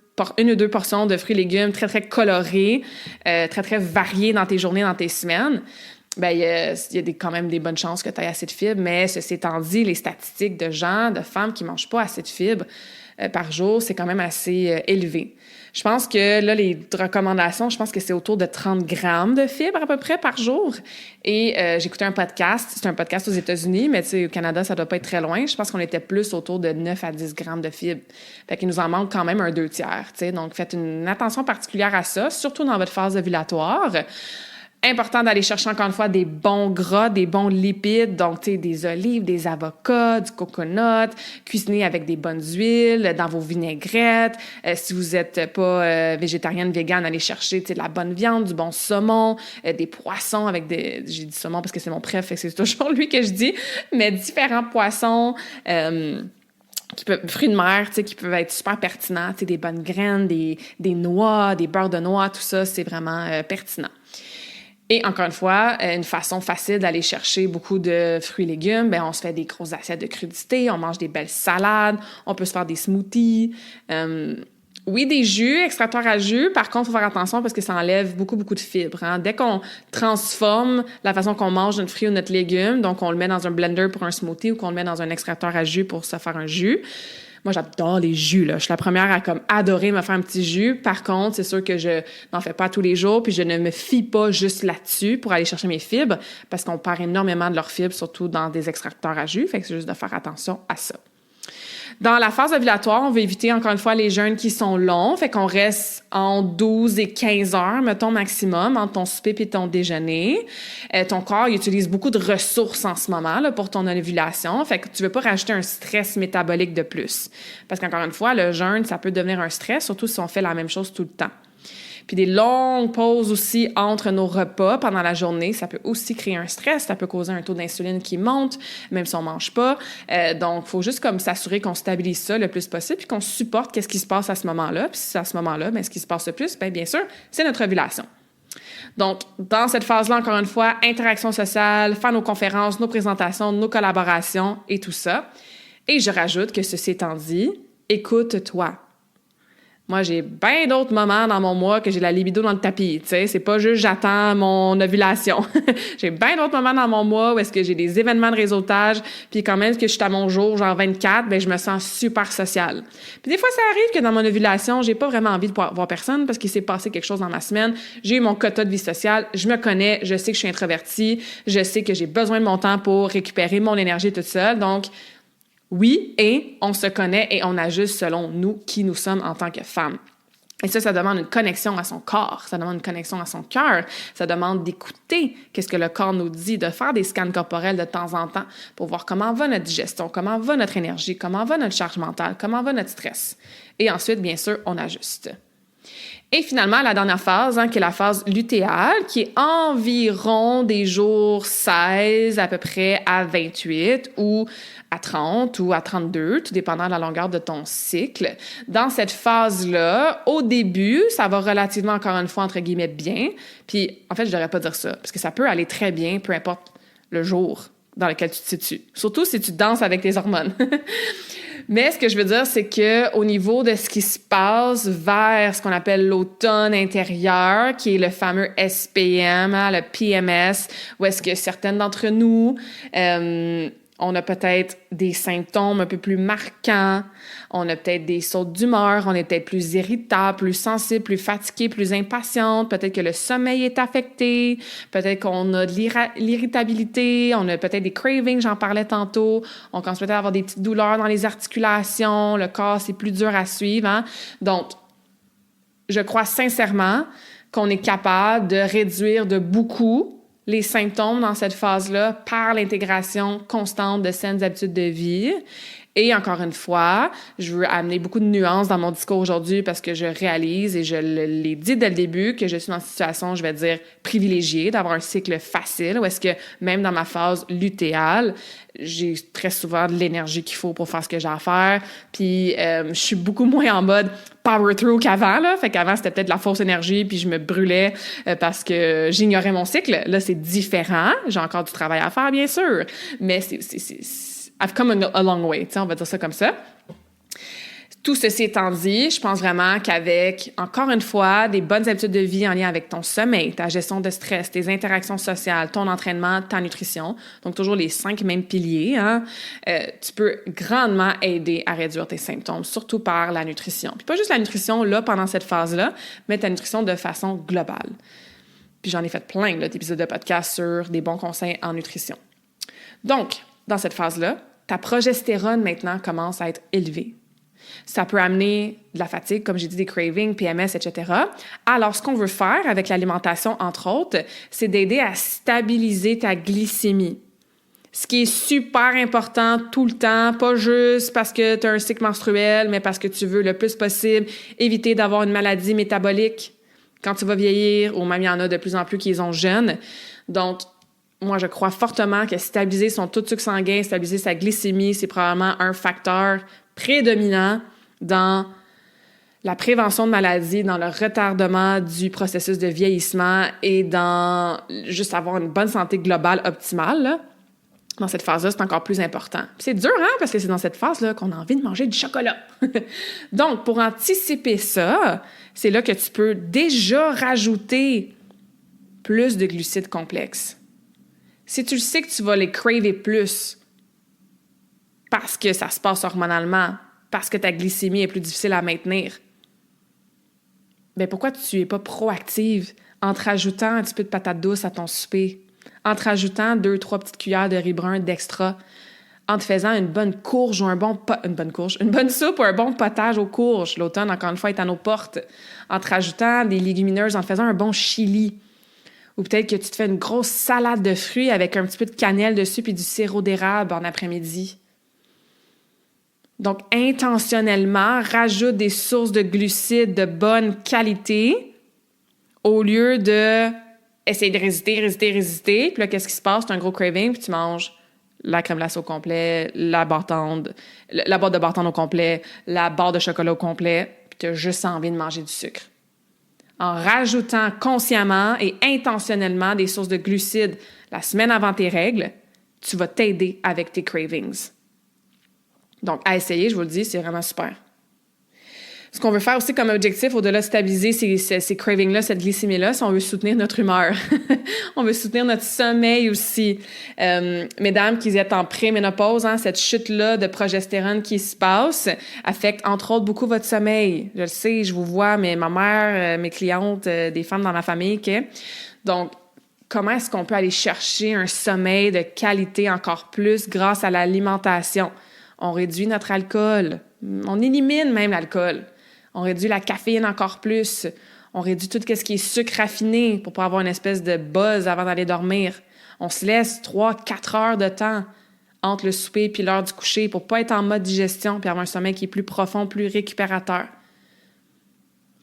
portions de fruits et légumes très, très colorés, très, très variés dans tes journées, dans tes semaines, ben il y a quand même des bonnes chances que tu aies assez de fibres, mais ceci étant dit, les statistiques de gens, de femmes qui mangent pas assez de fibres par jour, c'est quand même assez élevé. Je pense que là, les recommandations, je pense que c'est autour de 30 grammes de fibres à peu près par jour. Et j'écoutais un podcast, c'est un podcast aux États-Unis, mais tu sais, au Canada, ça doit pas être très loin. Je pense qu'on était plus autour de 9 à 10 grammes de fibres. Fait qu'il nous en manque quand même un 2 tiers, tu sais. Donc, faites une attention particulière à ça, surtout dans votre phase ovulatoire. Important d'aller chercher encore une fois des bons gras, des bons lipides, donc tu sais, des olives, des avocats, du coconut, cuisiner avec des bonnes huiles, dans vos vinaigrettes. Si vous êtes pas végétarienne, végane, allez chercher de la bonne viande, du bon saumon, des poissons avec des... J'ai dit saumon parce que c'est mon préf, c'est toujours lui que je dis, mais différents poissons... fruits de mer, tu sais, qui peuvent être super pertinents, tu sais, des bonnes graines, des noix, des beurres de noix, tout ça, c'est vraiment pertinent. Et encore une fois, une façon facile d'aller chercher beaucoup de fruits et légumes, ben on se fait des grosses assiettes de crudités, on mange des belles salades, on peut se faire des smoothies. Oui, des jus, extracteurs à jus. Par contre, il faut faire attention parce que ça enlève beaucoup, beaucoup de fibres. Hein. Dès qu'on transforme la façon qu'on mange notre fruit ou notre légume, donc on le met dans un blender pour un smoothie ou qu'on le met dans un extracteur à jus pour se faire un jus. Moi, j'adore les jus, là. Je suis la première à comme adorer me faire un petit jus. Par contre, c'est sûr que je n'en fais pas tous les jours, puis je ne me fie pas juste là-dessus pour aller chercher mes fibres, parce qu'on perd énormément de leurs fibres, surtout dans des extracteurs à jus. Fait que c'est juste de faire attention à ça. Dans la phase ovulatoire, on veut éviter encore une fois les jeûnes qui sont longs, fait qu'on reste en 12 et 15 heures, mettons maximum, entre ton souper et ton déjeuner. Ton corps il utilise beaucoup de ressources en ce moment là, pour ton ovulation, fait que tu veux pas rajouter un stress métabolique de plus. Parce qu'encore une fois, le jeûne, ça peut devenir un stress, surtout si on fait la même chose tout le temps. Puis des longues pauses aussi entre nos repas pendant la journée, ça peut aussi créer un stress, ça peut causer un taux d'insuline qui monte, même si on mange pas. Donc, il faut juste comme s'assurer qu'on stabilise ça le plus possible puis qu'on supporte qu'est-ce qui se passe à ce moment-là. Puis si c'est à ce moment-là, ce qui se passe le plus, bien sûr, c'est notre ovulation. Donc, dans cette phase-là, encore une fois, interaction sociale, faire nos conférences, nos présentations, nos collaborations et tout ça. Et je rajoute que ceci étant dit, écoute-toi. Moi, j'ai bien d'autres moments dans mon mois que j'ai la libido dans le tapis, tu sais. C'est pas juste j'attends mon ovulation. J'ai bien d'autres moments dans mon mois où est-ce que j'ai des événements de réseautage, puis quand même que je suis à mon jour, genre 24, je me sens super sociale. Puis des fois, ça arrive que dans mon ovulation, j'ai pas vraiment envie de voir personne parce qu'il s'est passé quelque chose dans ma semaine. J'ai eu mon quota de vie sociale, je me connais, je sais que je suis introvertie, je sais que j'ai besoin de mon temps pour récupérer mon énergie toute seule, donc... Oui, et on se connaît et on ajuste selon nous, qui nous sommes en tant que femmes. Et ça demande une connexion à son corps, ça demande une connexion à son cœur, ça demande d'écouter qu'est-ce que le corps nous dit, de faire des scans corporels de temps en temps pour voir comment va notre digestion, comment va notre énergie, comment va notre charge mentale, comment va notre stress. Et ensuite, bien sûr, on ajuste. Et finalement, la dernière phase, qui est la phase lutéale, qui est environ des jours 16 à peu près à 28 ou à 30 ou à 32, tout dépendant de la longueur de ton cycle. Dans cette phase-là, au début, ça va relativement, encore une fois, entre guillemets, bien. Puis, en fait, je devrais pas dire ça, parce que ça peut aller très bien, peu importe le jour dans lequel tu te situes. Surtout si tu danses avec tes hormones. Mais ce que je veux dire, c'est que au niveau de ce qui se passe vers ce qu'on appelle l'automne intérieur, qui est le fameux SPM, le PMS, où est-ce que certaines d'entre nous, on a peut-être des symptômes un peu plus marquants, on a peut-être des sautes d'humeur, on est peut-être plus irritable, plus sensible, plus fatigué, plus impatiente, peut-être que le sommeil est affecté, peut-être qu'on a de l'irritabilité, on a peut-être des cravings, j'en parlais tantôt, on commence peut-être à avoir des petites douleurs dans les articulations, le corps, c'est plus dur à suivre, hein? Donc, je crois sincèrement qu'on est capable de réduire de beaucoup les symptômes dans cette phase-là par l'intégration constante de saines habitudes de vie. Et encore une fois, je veux amener beaucoup de nuances dans mon discours aujourd'hui parce que je réalise et je l'ai dit dès le début que je suis dans une situation, je vais dire, privilégiée, d'avoir un cycle facile où est-ce que même dans ma phase lutéale, j'ai très souvent de l'énergie qu'il faut pour faire ce que j'ai à faire. Puis je suis beaucoup moins en mode power through qu'avant, là. Fait qu'avant, c'était peut-être de la fausse énergie puis je me brûlais parce que j'ignorais mon cycle. Là, c'est différent. J'ai encore du travail à faire, bien sûr. Mais I've come a long way, on va dire ça comme ça. Tout ceci étant dit, je pense vraiment qu'avec, encore une fois, des bonnes habitudes de vie en lien avec ton sommeil, ta gestion de stress, tes interactions sociales, ton entraînement, ta nutrition, donc toujours les 5 mêmes piliers, tu peux grandement aider à réduire tes symptômes, surtout par la nutrition. Puis pas juste la nutrition, là, pendant cette phase-là, mais ta nutrition de façon globale. Puis j'en ai fait plein, là, d'épisodes de podcast sur des bons conseils en nutrition. Donc, dans cette phase-là, ta progestérone maintenant commence à être élevée. Ça peut amener de la fatigue, comme j'ai dit, des cravings, PMS, etc. Alors, ce qu'on veut faire avec l'alimentation, entre autres, c'est d'aider à stabiliser ta glycémie. Ce qui est super important tout le temps, pas juste parce que tu as un cycle menstruel, mais parce que tu veux le plus possible éviter d'avoir une maladie métabolique quand tu vas vieillir, ou même il y en a de plus en plus qui sont jeunes. Donc, moi, je crois fortement que stabiliser son taux de sucre sanguin, stabiliser sa glycémie, c'est probablement un facteur prédominant dans la prévention de maladies, dans le retardement du processus de vieillissement et dans juste avoir une bonne santé globale optimale, là. Dans cette phase-là, c'est encore plus important. Puis c'est dur, parce que c'est dans cette phase-là qu'on a envie de manger du chocolat. Donc, pour anticiper ça, c'est là que tu peux déjà rajouter plus de glucides complexes. Si tu le sais que tu vas les craver plus parce que ça se passe hormonalement, parce que ta glycémie est plus difficile à maintenir, bien pourquoi tu n'es pas proactive en te rajoutant un petit peu de patate douce à ton souper, en te rajoutant 2-3 petites cuillères de riz brun d'extra, en te faisant une bonne courge ou une bonne soupe ou un bon potage aux courges. L'automne, encore une fois, est à nos portes. En te rajoutant des légumineuses, en te faisant un bon chili. Ou peut-être que tu te fais une grosse salade de fruits avec un petit peu de cannelle dessus puis du sirop d'érable en après-midi. Donc, intentionnellement, rajoute des sources de glucides de bonne qualité au lieu de essayer de résister. Puis là, qu'est-ce qui se passe? Tu as un gros craving, puis tu manges la crème glacée au complet, la boîte de Bartende au complet, la barre de chocolat au complet, puis tu as juste envie de manger du sucre. En rajoutant consciemment et intentionnellement des sources de glucides la semaine avant tes règles, tu vas t'aider avec tes cravings. Donc, à essayer, je vous le dis, c'est vraiment super. Ce qu'on veut faire aussi comme objectif, au-delà de stabiliser ces cravings-là, cette glycémie-là, c'est on veut soutenir notre humeur. On veut soutenir notre sommeil aussi. Mesdames qui êtes en préménopause, cette chute-là de progestérone qui se passe affecte entre autres beaucoup votre sommeil. Je le sais, je vous vois, mais ma mère, mes clientes, des femmes dans ma famille. Donc, comment est-ce qu'on peut aller chercher un sommeil de qualité encore plus grâce à l'alimentation? On réduit notre alcool. On élimine même l'alcool. On réduit la caféine encore plus. On réduit tout ce qui est sucre raffiné pour pas avoir une espèce de buzz avant d'aller dormir. On se laisse 3-4 heures de temps entre le souper et l'heure du coucher pour pas être en mode digestion puis avoir un sommeil qui est plus profond, plus récupérateur.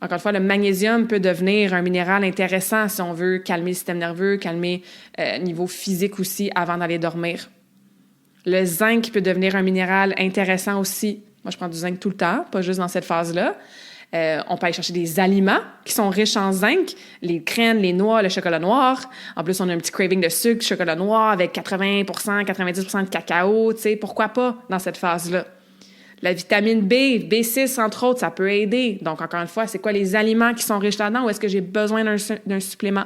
Encore une fois, le magnésium peut devenir un minéral intéressant si on veut calmer le système nerveux, calmer le niveau physique aussi avant d'aller dormir. Le zinc peut devenir un minéral intéressant aussi. Moi, je prends du zinc tout le temps, pas juste dans cette phase-là. On peut aller chercher des aliments qui sont riches en zinc, les graines, les noix, le chocolat noir. En plus, on a un petit craving de sucre, chocolat noir avec 80%, 90% de cacao. Tu sais, pourquoi pas dans cette phase-là? La vitamine B, B6, entre autres, ça peut aider. Donc, encore une fois, c'est quoi les aliments qui sont riches là-dedans ou est-ce que j'ai besoin d'un supplément?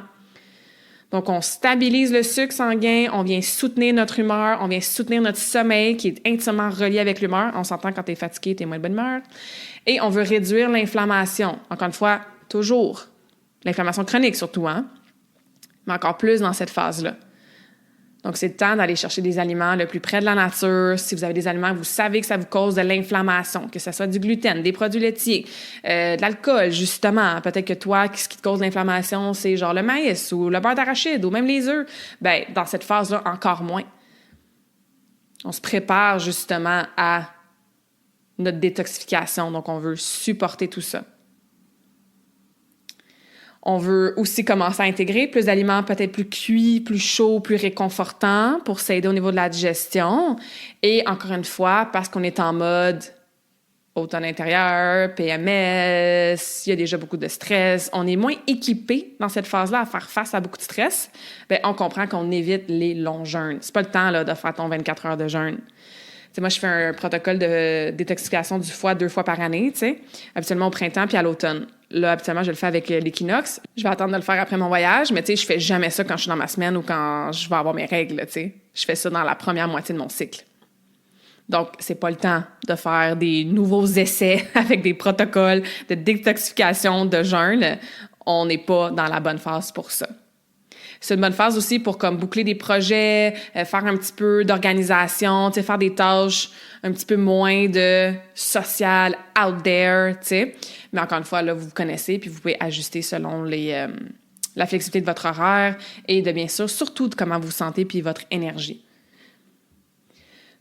Donc, on stabilise le sucre sanguin, on vient soutenir notre humeur, on vient soutenir notre sommeil qui est intimement relié avec l'humeur. On s'entend quand tu es fatigué, tu es moins de bonne humeur. Et on veut réduire l'inflammation. Encore une fois, toujours. L'inflammation chronique surtout, mais encore plus dans cette phase-là. Donc, c'est le temps d'aller chercher des aliments le plus près de la nature. Si vous avez des aliments que vous savez que ça vous cause de l'inflammation, que ce soit du gluten, des produits laitiers, de l'alcool, justement. Peut-être que toi, ce qui te cause l'inflammation, c'est genre le maïs ou le beurre d'arachide ou même les œufs. Bien, dans cette phase-là, encore moins. On se prépare justement à notre détoxification. Donc, on veut supporter tout ça. On veut aussi commencer à intégrer plus d'aliments peut-être plus cuits, plus chauds, plus réconfortants pour s'aider au niveau de la digestion. Et encore une fois, parce qu'on est en mode automne intérieur, PMS, il y a déjà beaucoup de stress, on est moins équipé dans cette phase-là à faire face à beaucoup de stress, bien, on comprend qu'on évite les longs jeûnes. C'est pas le temps là, de faire ton 24 heures de jeûne. T'sais, moi, je fais un protocole de détoxification du foie 2 fois par année, habituellement au printemps puis à l'automne. Là, habituellement, je le fais avec l'équinoxe. Je vais attendre de le faire après mon voyage, mais je fais jamais ça quand je suis dans ma semaine ou quand je vais avoir mes règles, Je fais ça dans la première moitié de mon cycle. Donc, c'est pas le temps de faire des nouveaux essais avec des protocoles de détoxification de jeûne. On n'est pas dans la bonne phase pour ça. C'est une bonne phase aussi pour comme boucler des projets, faire un petit peu d'organisation, faire des tâches un petit peu moins de social, out there, Mais encore une fois, là, vous vous connaissez, puis vous pouvez ajuster selon la flexibilité de votre horaire et de, bien sûr, surtout de comment vous vous sentez puis votre énergie.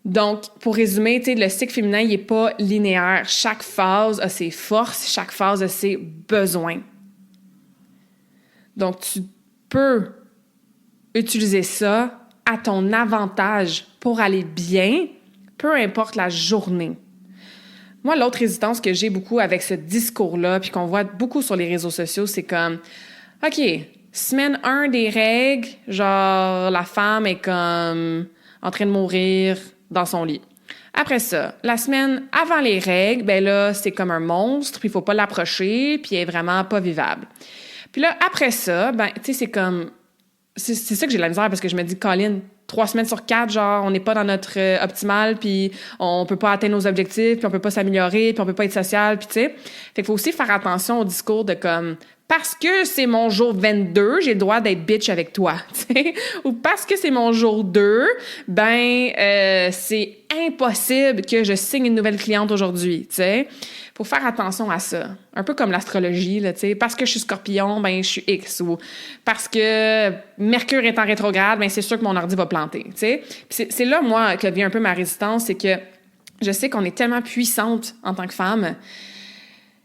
Donc, pour résumer, le cycle féminin, il n'est pas linéaire. Chaque phase a ses forces, chaque phase a ses besoins. Donc, tu peux utiliser ça à ton avantage pour aller bien, peu importe la journée. Moi, l'autre résistance que j'ai beaucoup avec ce discours-là, puis qu'on voit beaucoup sur les réseaux sociaux, c'est comme, OK, semaine 1 des règles, genre la femme est comme en train de mourir dans son lit. Après ça, la semaine avant les règles, ben là, c'est comme un monstre, puis il faut pas l'approcher, puis elle est vraiment pas vivable. Puis là, après ça, ben, tu sais, c'est comme... C'est ça que j'ai de la misère parce que je me dis, Colin, 3 semaines sur 4, genre, on n'est pas dans notre optimal, puis on peut pas atteindre nos objectifs, puis on peut pas s'améliorer, puis on peut pas être social, puis tu sais. Fait qu'il faut aussi faire attention au discours de comme, parce que c'est mon jour 22, j'ai le droit d'être bitch avec toi, tu sais. Ou parce que c'est mon jour 2, ben, c'est impossible que je signe une nouvelle cliente aujourd'hui, tu sais. Faut faire attention à ça. Un peu comme l'astrologie, là, tu sais. Parce que je suis Scorpion, ben je suis X. Ou parce que Mercure est en rétrograde, ben c'est sûr que mon ordi va planter, tu sais. C'est là, moi, que vient un peu ma résistance, c'est que je sais qu'on est tellement puissante en tant que femme.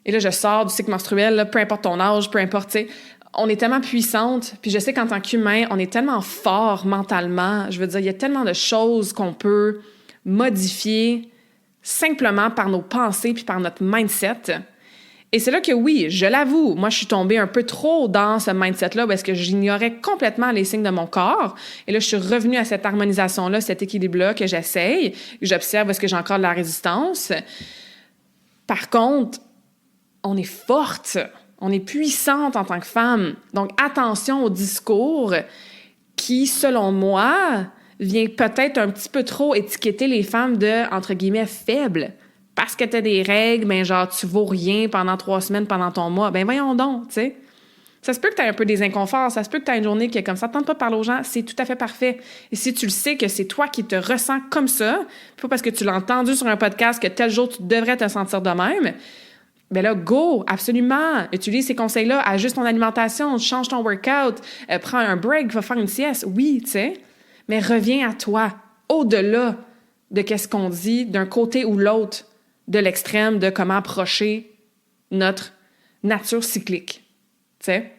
Et là, je sors du cycle menstruel, là, peu importe ton âge, peu importe, tu sais. On est tellement puissante, puis je sais qu'en tant qu'humain, on est tellement fort mentalement. Je veux dire, il y a tellement de choses qu'on peut modifier simplement par nos pensées puis par notre mindset. Et c'est là que oui, je l'avoue, moi, je suis tombée un peu trop dans ce mindset-là où est-ce que j'ignorais complètement les signes de mon corps. Et là, je suis revenue à cette harmonisation-là, cet équilibre-là que j'essaye, que j'observe est-ce que j'ai encore de la résistance. Par contre, on est forte. On est puissante en tant que femme. Donc, attention au discours qui, selon moi, vient peut-être un petit peu trop étiqueter les femmes de, entre guillemets, faibles. Parce que t'as des règles, ben genre, tu vaux rien pendant 3 semaines, pendant ton mois. Ben voyons donc, tu sais. Ça se peut que t'aies un peu des inconforts, ça se peut que t'aies une journée qui est comme ça. Tente pas de parler aux gens, c'est tout à fait parfait. Et si tu le sais que c'est toi qui te ressens comme ça, pas parce que tu l'as entendu sur un podcast que tel jour tu devrais te sentir de même, ben là, go, absolument. Utilise ces conseils-là, ajuste ton alimentation, change ton workout, prends un break, va faire une sieste. Oui, tu sais, mais reviens à toi, au-delà de qu'est-ce qu'on dit d'un côté ou l'autre de l'extrême de comment approcher notre nature cyclique, tu sais.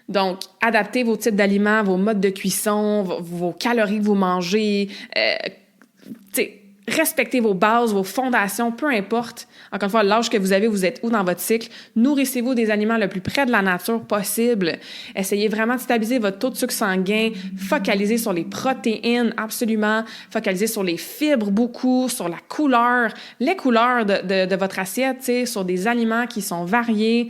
Donc, adaptez vos types d'aliments, vos modes de cuisson, vos calories que vous mangez, tu sais, respectez vos bases, vos fondations, peu importe. Encore une fois, l'âge que vous avez, vous êtes où dans votre cycle. Nourrissez-vous des aliments le plus près de la nature possible. Essayez vraiment de stabiliser votre taux de sucre sanguin. Focalisez sur les protéines, absolument. Focalisez sur les fibres beaucoup, sur la couleur, les couleurs de votre assiette, tu sais, sur des aliments qui sont variés,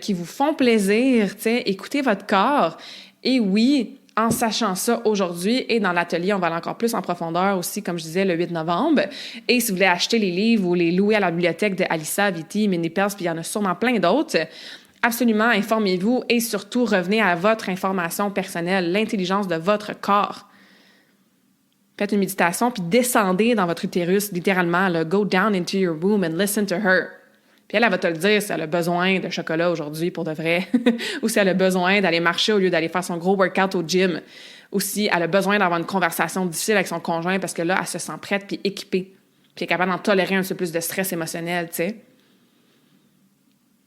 qui vous font plaisir, tu sais. Écoutez votre corps. Et oui, en sachant ça aujourd'hui, et dans l'atelier, on va aller encore plus en profondeur aussi, comme je disais, le 8 novembre. Et si vous voulez acheter les livres ou les louer à la bibliothèque de Alissa, Viti, Minipels, puis il y en a sûrement plein d'autres, absolument, informez-vous et surtout, revenez à votre information personnelle, l'intelligence de votre corps. Faites une méditation, puis descendez dans votre utérus, littéralement, là, go down into your womb and listen to her. Puis elle va te le dire si elle a besoin de chocolat aujourd'hui pour de vrai, ou si elle a besoin d'aller marcher au lieu d'aller faire son gros workout au gym, ou si elle a besoin d'avoir une conversation difficile avec son conjoint parce que là, elle se sent prête puis équipée, puis elle est capable d'en tolérer un peu plus de stress émotionnel, tu sais.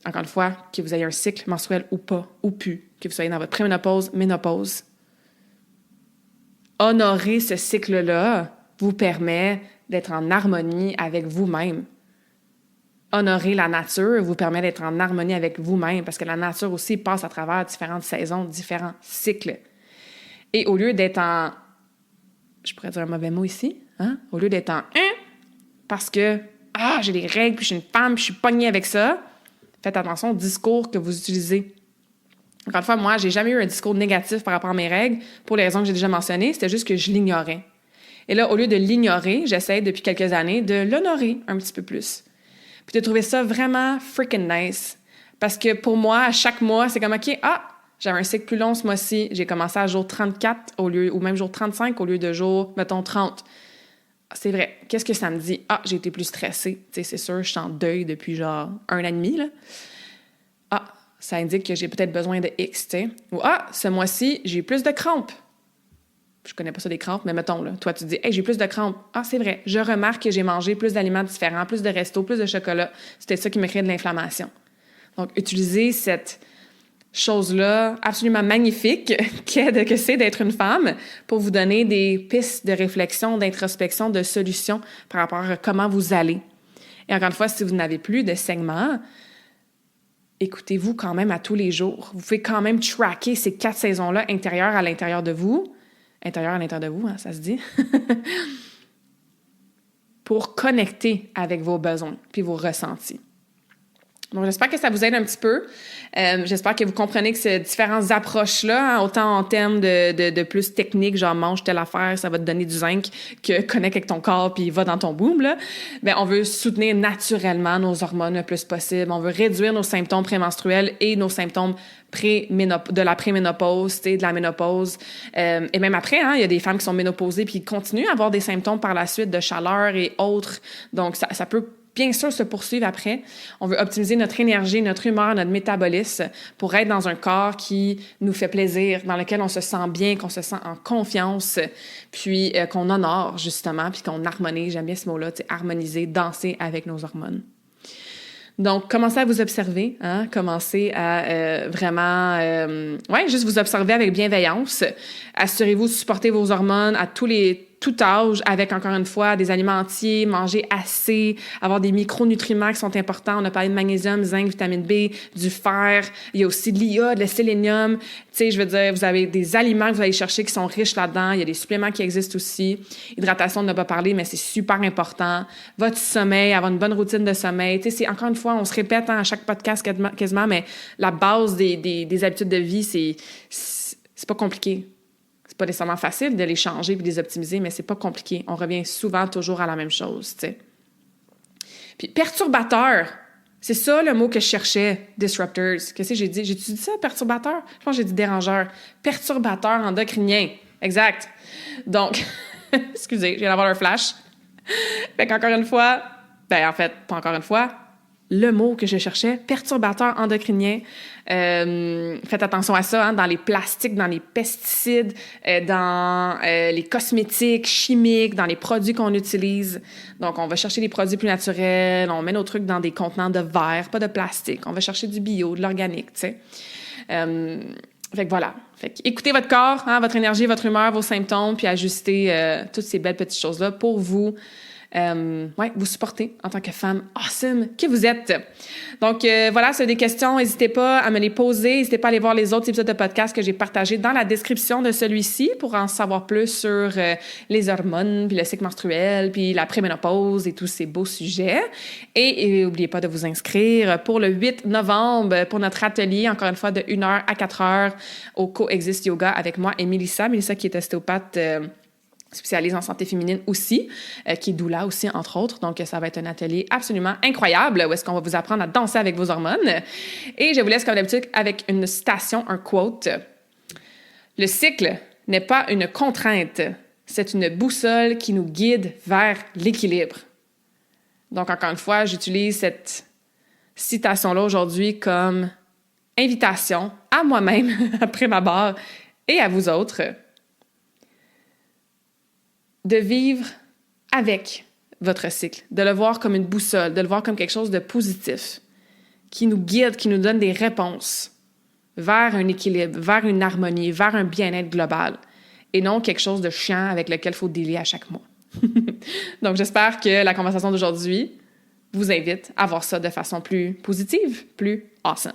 Encore une fois, que vous ayez un cycle menstruel ou pas, ou plus, que vous soyez dans votre préménopause, ménopause, honorer ce cycle-là vous permet d'être en harmonie avec vous-même. Honorer la nature vous permet d'être en harmonie avec vous-même parce que la nature aussi passe à travers différentes saisons, différents cycles. Et au lieu d'être en... Je pourrais dire un mauvais mot ici, hein? Au lieu d'être en « parce que j'ai des règles, puis je suis une femme, puis je suis pognée avec ça », faites attention au discours que vous utilisez. Encore une fois, moi, j'ai jamais eu un discours négatif par rapport à mes règles pour les raisons que j'ai déjà mentionnées, c'était juste que je l'ignorais. Et là, au lieu de l'ignorer, j'essaie depuis quelques années de l'honorer un petit peu plus. Puis de trouver ça vraiment freaking nice. Parce que pour moi, à chaque mois, c'est comme, OK, j'avais un cycle plus long ce mois-ci. J'ai commencé à jour 34 ou même jour 35 au lieu de jour, mettons, 30. C'est vrai. Qu'est-ce que ça me dit? J'ai été plus stressée. Tu sais, c'est sûr, je suis en deuil depuis genre 1 an et demi, là. Ça indique que j'ai peut-être besoin de X, tu sais. Ou ce mois-ci, j'ai plus de crampes. Je connais pas ça des crampes, mais mettons, là, toi, tu te dis, hey, j'ai plus de crampes. C'est vrai, je remarque que j'ai mangé plus d'aliments différents, plus de restos, plus de chocolat. C'était ça qui me crée de l'inflammation. Donc, utilisez cette chose-là absolument magnifique que c'est d'être une femme pour vous donner des pistes de réflexion, d'introspection, de solutions par rapport à comment vous allez. Et encore une fois, si vous n'avez plus de segments, écoutez-vous quand même à tous les jours. Vous pouvez quand même tracker ces 4 saisons-là intérieures à l'intérieur de vous. Intérieur à l'intérieur de vous, hein, ça se dit. Pour connecter avec vos besoins puis vos ressentis. Donc, j'espère que ça vous aide un petit peu. J'espère que vous comprenez que ces différentes approches-là, hein, autant en termes de plus technique, genre mange telle affaire, ça va te donner du zinc, que connecte avec ton corps puis va dans ton boom, là. Ben, on veut soutenir naturellement nos hormones le plus possible. On veut réduire nos symptômes prémenstruels et nos symptômes de la préménopause, de la ménopause. Et même après, hein, il y a des femmes qui sont ménopausées puis qui continuent à avoir des symptômes par la suite de chaleur et autres. Donc, ça peut bien sûr se poursuivre après. On veut optimiser notre énergie, notre humeur, notre métabolisme pour être dans un corps qui nous fait plaisir, dans lequel on se sent bien, qu'on se sent en confiance, puis qu'on honore justement, puis qu'on harmonise, j'aime bien ce mot-là, harmoniser, danser avec nos hormones. Donc, commencez à vous observer, hein? Commencez à vraiment, juste vous observer avec bienveillance. Assurez-vous de supporter vos hormones à tout âge, avec, encore une fois, des aliments entiers, manger assez, avoir des micronutriments qui sont importants. On a parlé de magnésium, zinc, vitamine B, du fer. Il y a aussi de l'iode, le sélénium. Tu sais, je veux dire, vous avez des aliments que vous allez chercher qui sont riches là-dedans. Il y a des suppléments qui existent aussi. Hydratation, on n'a pas parlé, mais c'est super important. Votre sommeil, avoir une bonne routine de sommeil. Tu sais, c'est, encore une fois, on se répète à chaque podcast quasiment, mais la base des habitudes de vie, c'est pas compliqué. C'est pas nécessairement facile de les changer puis de les optimiser, mais c'est pas compliqué. On revient souvent toujours à la même chose, tu sais. Puis perturbateur, c'est ça le mot que je cherchais, disruptors. Qu'est-ce que j'ai dit? J'ai-tu dit ça, perturbateur? Je pense que j'ai dit dérangeur. Perturbateur endocrinien. Exact. Donc, excusez, je viens d'avoir un flash. Fait qu'encore une fois, en fait, pas encore une fois, le mot que je cherchais, perturbateur endocrinien. Faites attention à ça, hein, dans les plastiques, dans les pesticides, dans les cosmétiques chimiques, dans les produits qu'on utilise. Donc, on va chercher des produits plus naturels, on met nos trucs dans des contenants de verre, pas de plastique. On va chercher du bio, de l'organique, tu sais. Fait que voilà. Fait que écoutez votre corps, hein, votre énergie, votre humeur, vos symptômes, puis ajustez toutes ces belles petites choses-là pour vous vous supporter en tant que femme awesome que vous êtes. Donc, voilà, si vous avez des questions, n'hésitez pas à me les poser. N'hésitez pas à aller voir les autres épisodes de podcast que j'ai partagés dans la description de celui-ci pour en savoir plus sur les hormones, puis le cycle menstruel, puis la préménopause et tous ces beaux sujets. Et n'oubliez pas de vous inscrire pour le 8 novembre pour notre atelier, encore une fois, de 1h à 4h au Coexist Yoga avec moi et Mélissa. Mélissa qui est ostéopathe spécialiste en santé féminine aussi, qui est doula aussi, entre autres. Donc, ça va être un atelier absolument incroyable où est-ce qu'on va vous apprendre à danser avec vos hormones. Et je vous laisse, comme d'habitude, avec une citation, un quote. « Le cycle n'est pas une contrainte, c'est une boussole qui nous guide vers l'équilibre. » Donc, encore une fois, j'utilise cette citation-là aujourd'hui comme invitation à moi-même, après ma barre, et à vous autres, de vivre avec votre cycle, de le voir comme une boussole, de le voir comme quelque chose de positif, qui nous guide, qui nous donne des réponses vers un équilibre, vers une harmonie, vers un bien-être global, et non quelque chose de chiant avec lequel il faut dealer à chaque mois. Donc, j'espère que la conversation d'aujourd'hui vous invite à voir ça de façon plus positive, plus awesome.